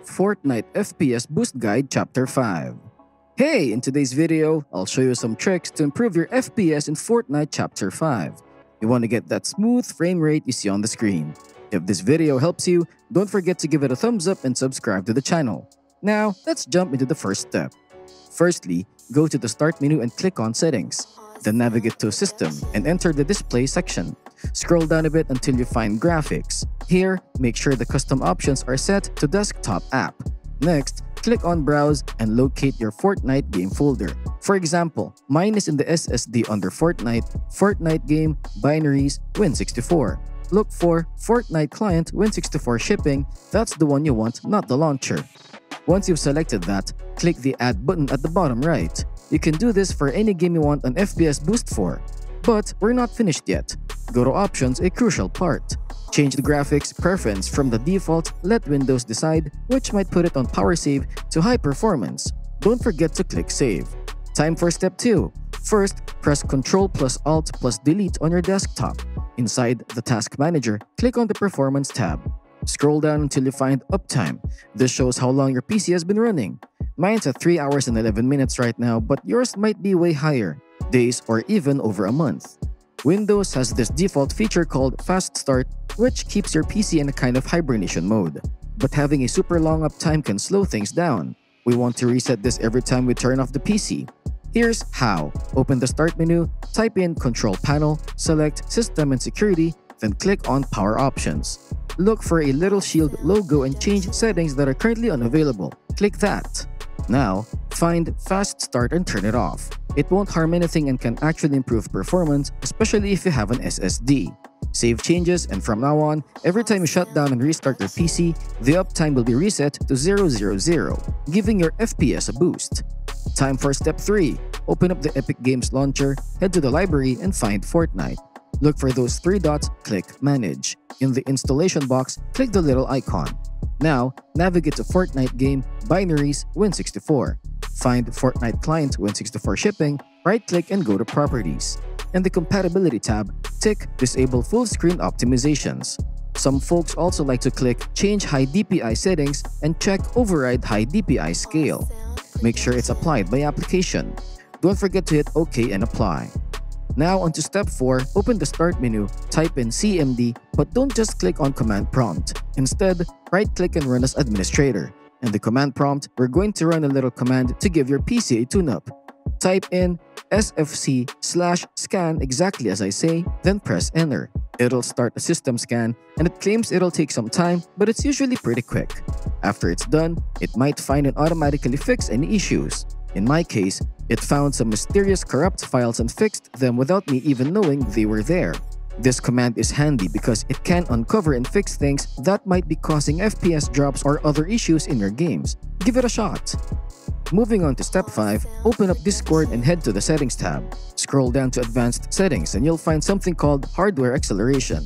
Fortnite FPS Boost Guide Chapter 5. Hey, in today's video, I'll show you some tricks to improve your FPS in Fortnite Chapter 5. You want to get that smooth frame rate you see on the screen. If this video helps you, don't forget to give it a thumbs up and subscribe to the channel. Now, let's jump into the first step. Firstly, go to the Start menu and click on Settings. Then navigate to System and enter the Display section. Scroll down a bit until you find Graphics. Here, make sure the custom options are set to Desktop App. Next, click on Browse and locate your Fortnite game folder. For example, mine is in the SSD under Fortnite Game, Binaries, Win64. Look for Fortnite Client Win64 Shipping, that's the one you want, not the launcher. Once you've selected that, click the Add button at the bottom right. You can do this for any game you want an FPS boost for. But we're not finished yet. Go to Options, a crucial part. Change the graphics preference from the default, let Windows decide, which might put it on Power Save, to High Performance. Don't forget to click Save. Time for Step 2. First, press Ctrl plus Alt plus Delete on your desktop. Inside the Task Manager, click on the Performance tab. Scroll down until you find Uptime. This shows how long your PC has been running. Mine's at 3 hours and 11 minutes right now, but yours might be way higher, days or even over a month. Windows has this default feature called Fast Start, which keeps your PC in a kind of hibernation mode. But having a super long uptime can slow things down. We want to reset this every time we turn off the PC. Here's how. Open the Start menu, type in Control Panel, select System and Security, then click on Power Options. Look for a little shield logo and change settings that are currently unavailable. Click that. Now, find Fast Start and turn it off. It won't harm anything and can actually improve performance, especially if you have an SSD. Save changes, and from now on, every time you shut down and restart your PC, the uptime will be reset to 000, giving your FPS a boost. Time for Step 3. Open up the Epic Games Launcher, head to the library, and find Fortnite. Look for those 3 dots, click Manage. In the installation box, click the little icon. Now, navigate to Fortnite Game, Binaries, Win64. Find Fortnite Client Win64 Shipping, right-click and go to Properties. In the Compatibility tab, tick Disable Full Screen Optimizations. Some folks also like to click Change High DPI Settings and check Override High DPI Scale. Make sure it's applied by application. Don't forget to hit OK and apply. Now onto Step 4, open the Start menu, type in CMD, but don't just click on Command Prompt. Instead, right-click and run as Administrator. In the command prompt, we're going to run a little command to give your PC a tune-up. Type in sfc/scan exactly as I say, then press Enter. It'll start a system scan, and it claims it'll take some time, but it's usually pretty quick. After it's done, it might find and automatically fix any issues. In my case, it found some mysterious corrupt files and fixed them without me even knowing they were there. This command is handy because it can uncover and fix things that might be causing FPS drops or other issues in your games. Give it a shot! Moving on to Step 5, open up Discord and head to the Settings tab. Scroll down to Advanced Settings and you'll find something called Hardware Acceleration.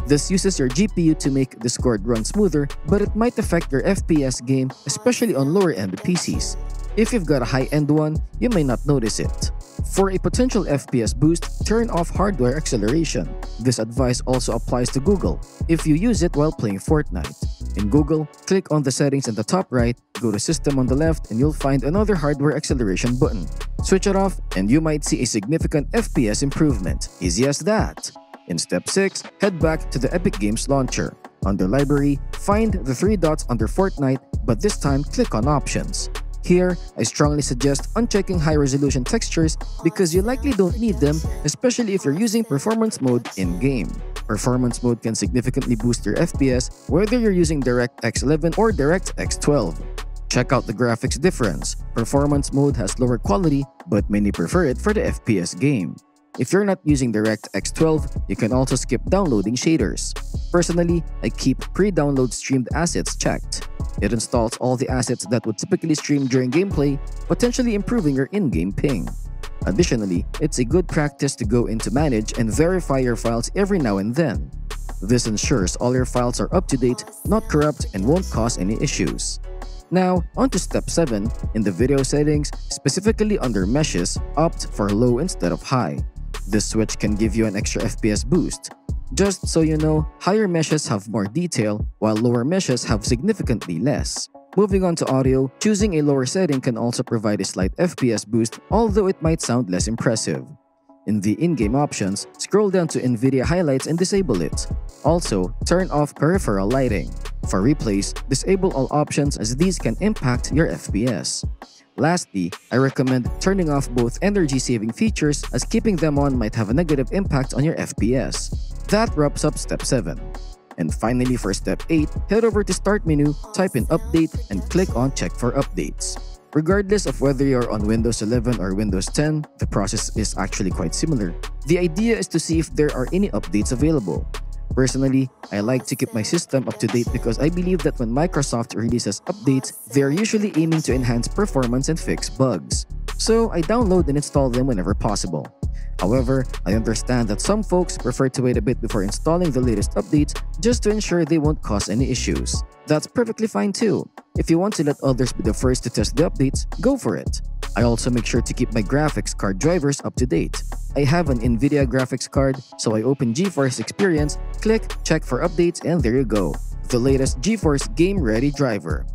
This uses your GPU to make Discord run smoother, but it might affect your FPS game, especially on lower-end PCs. If you've got a high-end one, you may not notice it. For a potential FPS boost, turn off hardware acceleration. This advice also applies to Google if you use it while playing Fortnite. In Google, click on the settings in the top right, go to System on the left, and you'll find another hardware acceleration button. Switch it off, and you might see a significant FPS improvement. Easy as that. In Step 6, head back to the Epic Games Launcher. Under Library, find the 3 dots under Fortnite, but this time click on Options. Here, I strongly suggest unchecking high-resolution textures because you likely don't need them, especially if you're using Performance Mode in-game. Performance Mode can significantly boost your FPS whether you're using DirectX 11 or DirectX 12. Check out the graphics difference. Performance Mode has lower quality, but many prefer it for the FPS game. If you're not using DirectX 12, you can also skip downloading shaders. Personally, I keep pre-download streamed assets checked. It installs all the assets that would typically stream during gameplay, potentially improving your in-game ping. Additionally, it's a good practice to go into Manage and verify your files every now and then. This ensures all your files are up to date, not corrupt, and won't cause any issues. Now, on to Step 7. In the video settings, specifically under Meshes, opt for low instead of high. This switch can give you an extra FPS boost. Just so you know, higher meshes have more detail, while lower meshes have significantly less. Moving on to audio, choosing a lower setting can also provide a slight FPS boost, although it might sound less impressive. In the in-game options, scroll down to NVIDIA highlights and disable it. Also, turn off peripheral lighting. For replays, disable all options as these can impact your FPS. Lastly, I recommend turning off both energy-saving features as keeping them on might have a negative impact on your FPS. That wraps up step 7. And finally for step 8, head over to Start menu, type in Update, and click on Check for Updates. Regardless of whether you're on Windows 11 or Windows 10, the process is actually quite similar. The idea is to see if there are any updates available. Personally, I like to keep my system up to date because I believe that when Microsoft releases updates, they are usually aiming to enhance performance and fix bugs. So I download and install them whenever possible. However, I understand that some folks prefer to wait a bit before installing the latest updates just to ensure they won't cause any issues. That's perfectly fine too. If you want to let others be the first to test the updates, go for it. I also make sure to keep my graphics card drivers up to date. I have an NVIDIA graphics card, so I open GeForce Experience, click Check for Updates, and there you go, the latest GeForce Game Ready driver.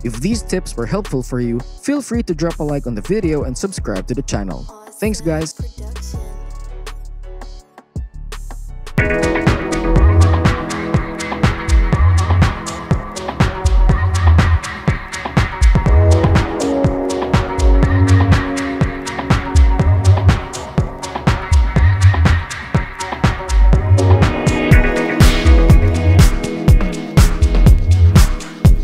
If these tips were helpful for you, feel free to drop a like on the video and subscribe to the channel. Thanks guys!